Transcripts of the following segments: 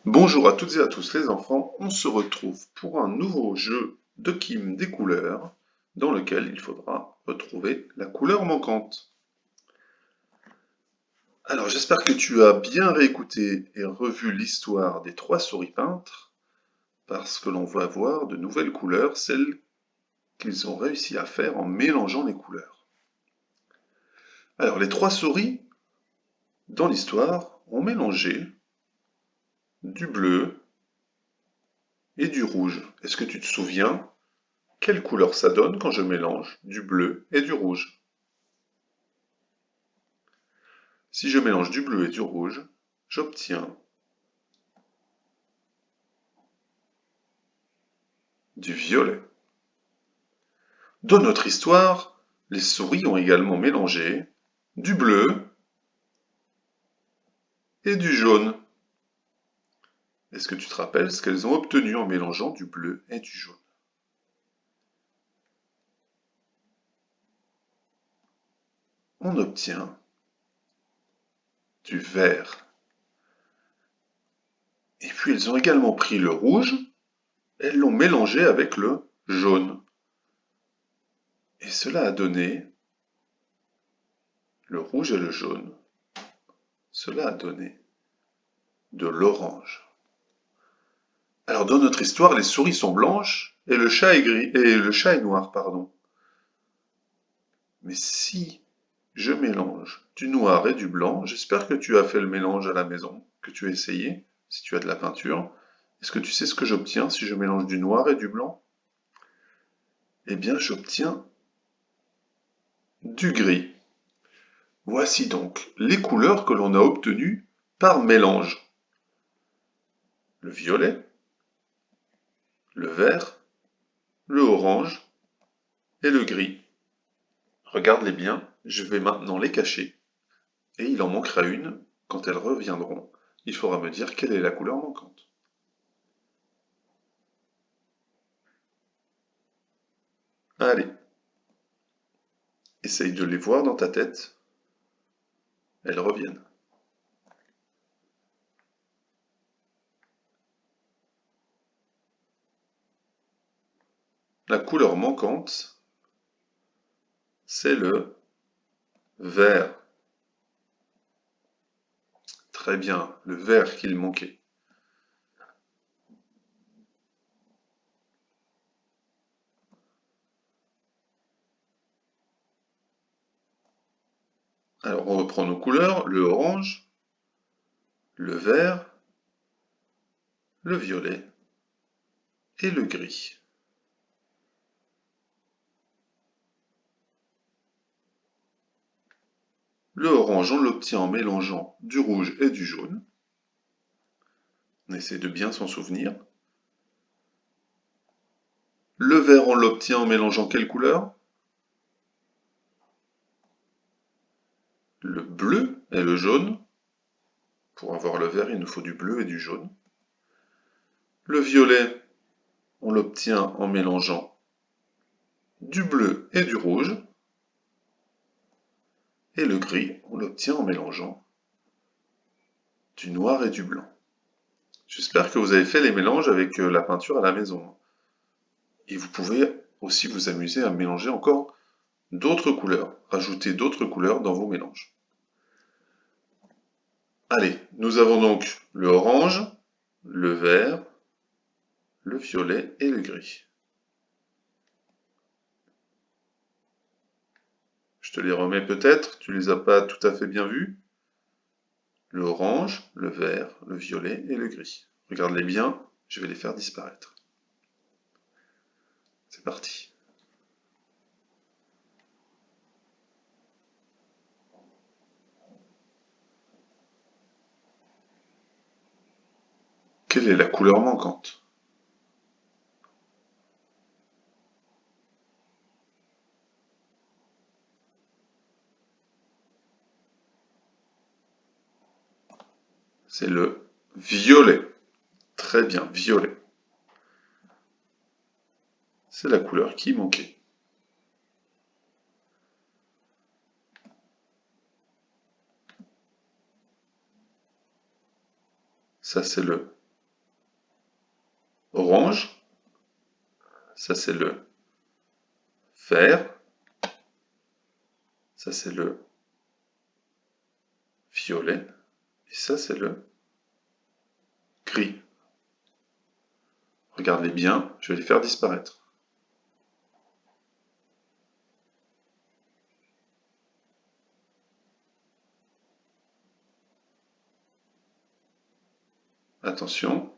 Bonjour à toutes et à tous les enfants, on se retrouve pour un nouveau jeu de Kim des couleurs dans lequel il faudra retrouver la couleur manquante. Alors j'espère que tu as bien réécouté et revu l'histoire des trois souris peintres parce que l'on va voir de nouvelles couleurs, celles qu'ils ont réussi à faire en mélangeant les couleurs. Alors les trois souris, dans l'histoire, ont mélangé du bleu et du rouge. Est-ce que tu te souviens quelle couleur ça donne quand je mélange du bleu et du rouge? Si je mélange du bleu et du rouge, j'obtiens du violet. Dans notre histoire, les souris ont également mélangé du bleu et du jaune. Est-ce que tu te rappelles ce qu'elles ont obtenu en mélangeant du bleu et du jaune? On obtient du vert. Et puis elles ont également pris le rouge, elles l'ont mélangé avec le jaune. Et cela a donné le rouge et le jaune. Cela a donné de l'orange. Alors dans notre histoire, les souris sont blanches et le chat est gris et le chat est noir, pardon. Mais si je mélange du noir et du blanc, j'espère que tu as fait le mélange à la maison, que tu as essayé, si tu as de la peinture. Est-ce que tu sais ce que j'obtiens si je mélange du noir et du blanc? Eh bien, j'obtiens du gris. Voici donc les couleurs que l'on a obtenues par mélange. Le violet, le vert, le orange et le gris. Regarde-les bien, je vais maintenant les cacher. Et il en manquera une quand elles reviendront. Il faudra me dire quelle est la couleur manquante. Allez, essaye de les voir dans ta tête. Elles reviennent. La couleur manquante, c'est le vert. Très bien, le vert qu'il manquait. Alors on reprend nos couleurs, le orange, le vert, le violet et le gris. Le orange, on l'obtient en mélangeant du rouge et du jaune. On essaie de bien s'en souvenir. Le vert, on l'obtient en mélangeant quelle couleur? Le bleu et le jaune. Pour avoir le vert, il nous faut du bleu et du jaune. Le violet, on l'obtient en mélangeant du bleu et du rouge. Et le gris, on l'obtient en mélangeant du noir et du blanc. J'espère que vous avez fait les mélanges avec la peinture à la maison. Et vous pouvez aussi vous amuser à mélanger encore d'autres couleurs, rajouter d'autres couleurs dans vos mélanges. Allez, nous avons donc le orange, le vert, le violet et le gris. Je te les remets peut-être, tu les as pas tout à fait bien vus. Le orange, le vert, le violet et le gris. Regarde-les bien, je vais les faire disparaître. C'est parti. Quelle est la couleur manquante? C'est le violet. Très bien, violet. C'est la couleur qui manquait. Ça, c'est le orange, ça c'est le vert, ça c'est le violet, et ça c'est le gris. Regardez bien, je vais les faire disparaître. Attention.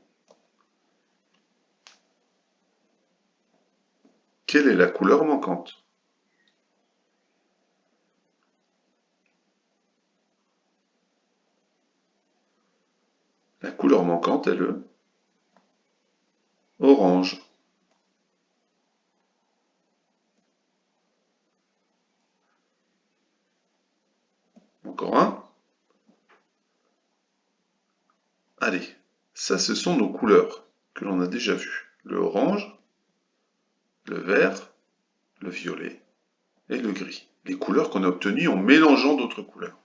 Quelle est la couleur manquante? La couleur manquante est le orange. Encore un. Allez, ça ce sont nos couleurs que l'on a déjà vues. Le orange, le vert, le violet et le gris. Les couleurs qu'on a obtenues en mélangeant d'autres couleurs.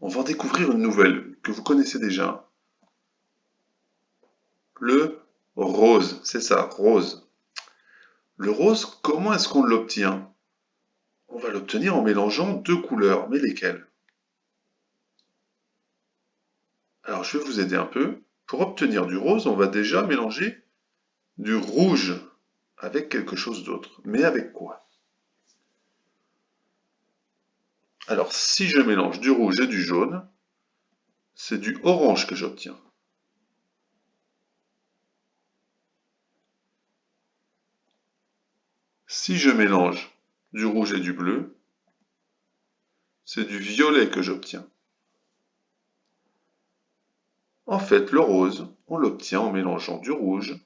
On va en découvrir une nouvelle que vous connaissez déjà. Le rose, c'est ça, rose. Le rose, comment est-ce qu'on l'obtient? On va l'obtenir en mélangeant deux couleurs, mais lesquelles? Alors je vais vous aider un peu. Pour obtenir du rose, on va déjà mélanger du rouge avec quelque chose d'autre. Mais avec quoi? Alors si je mélange du rouge et du jaune, c'est du orange que j'obtiens. Si je mélange du rouge et du bleu, c'est du violet que j'obtiens. En fait, le rose, on l'obtient en mélangeant du rouge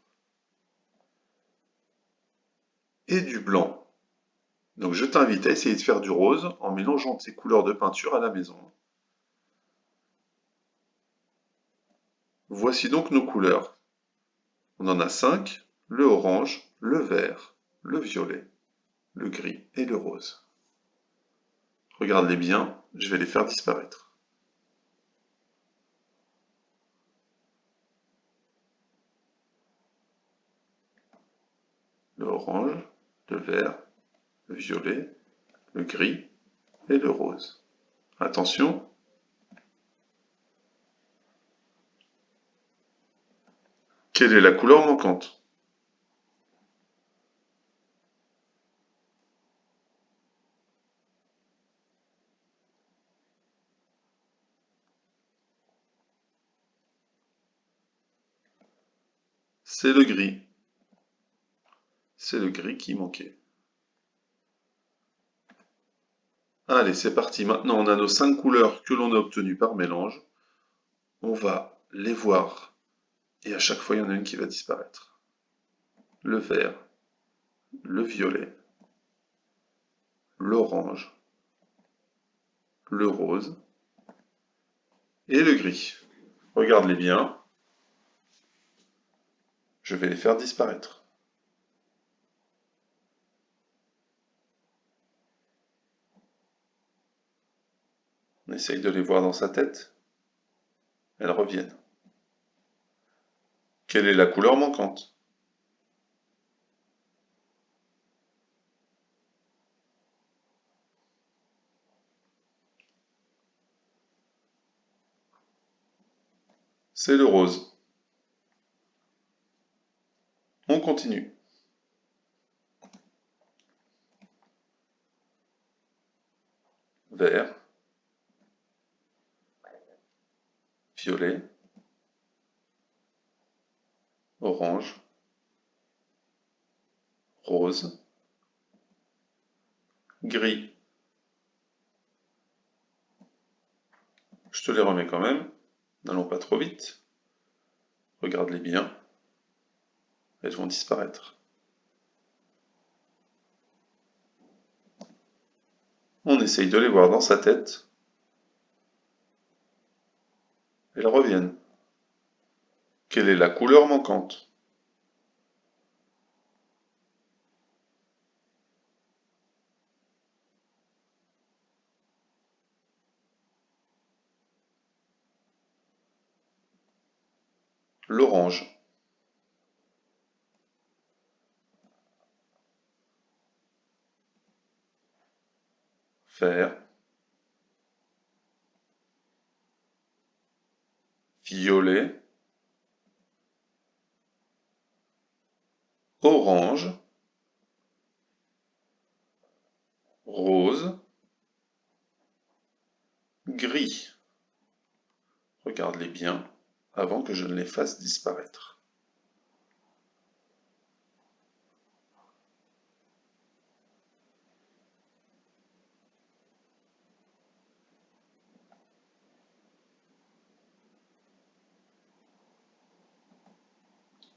et du blanc. Donc je t'invite à essayer de faire du rose en mélangeant tes couleurs de peinture à la maison. Voici donc nos couleurs. On en a 5, le orange, le vert, le violet, le gris et le rose. Regarde-les bien, je vais les faire disparaître. Le orange, le vert, le violet, le gris et le rose. Attention, quelle est la couleur manquante? C'est le gris. C'est le gris qui manquait. Allez, c'est parti. Maintenant, on a nos 5 couleurs que l'on a obtenues par mélange. On va les voir. Et à chaque fois, il y en a une qui va disparaître. Le vert, le violet, l'orange, le rose et le gris. Regarde-les bien. Je vais les faire disparaître. On essaye de les voir dans sa tête. Elles reviennent. Quelle est la couleur manquante? C'est le rose. On continue. Vert, violet, orange, rose, gris. Je te les remets quand même. N'allons pas trop vite. Regarde-les bien. Elles vont disparaître. On essaye de les voir dans sa tête. Elles reviennent. Quelle est la couleur manquante? L'orange. vert, violet, orange, rose, gris. Regarde-les bien avant que je ne les fasse disparaître.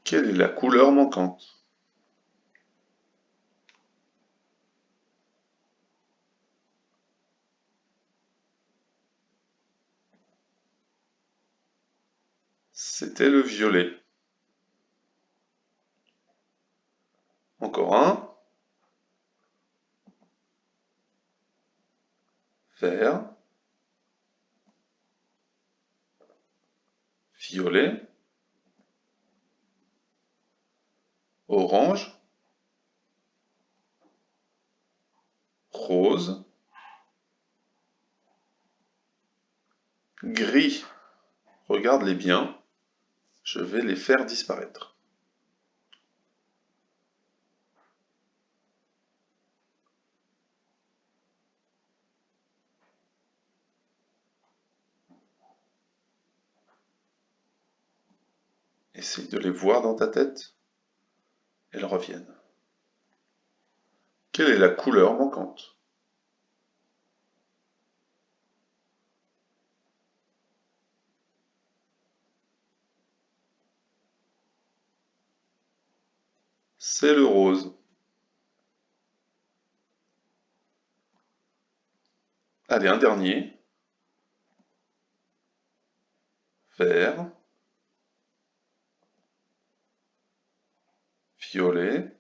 Quelle est la couleur manquante? C'était le violet. Encore un. Vert. Violet. Orange. Rose. Gris. Regarde-les bien. Je vais les faire disparaître. Essaye de les voir dans ta tête. Elles reviennent. Quelle est la couleur manquante? C'est le rose. Allez, un dernier. Vert. Violet.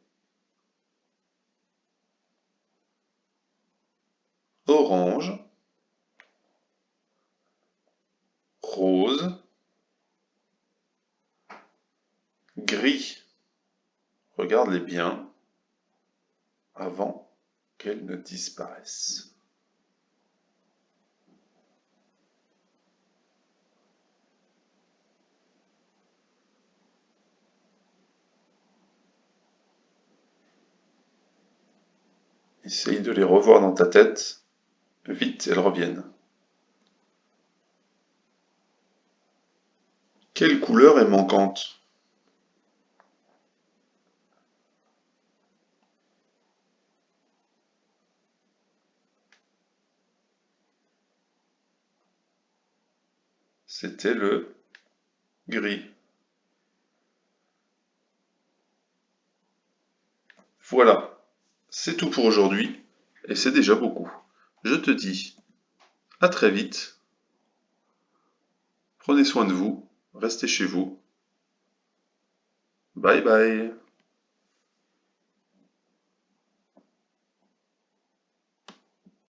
Orange. Rose. Gris. Regarde-les bien avant qu'elles ne disparaissent. Essaye de les revoir dans ta tête. Vite, elles reviennent. Quelle couleur est manquante? C'était le gris. Voilà, c'est tout pour aujourd'hui, et c'est déjà beaucoup. Je te dis à très vite, prenez soin de vous, restez chez vous. Bye bye.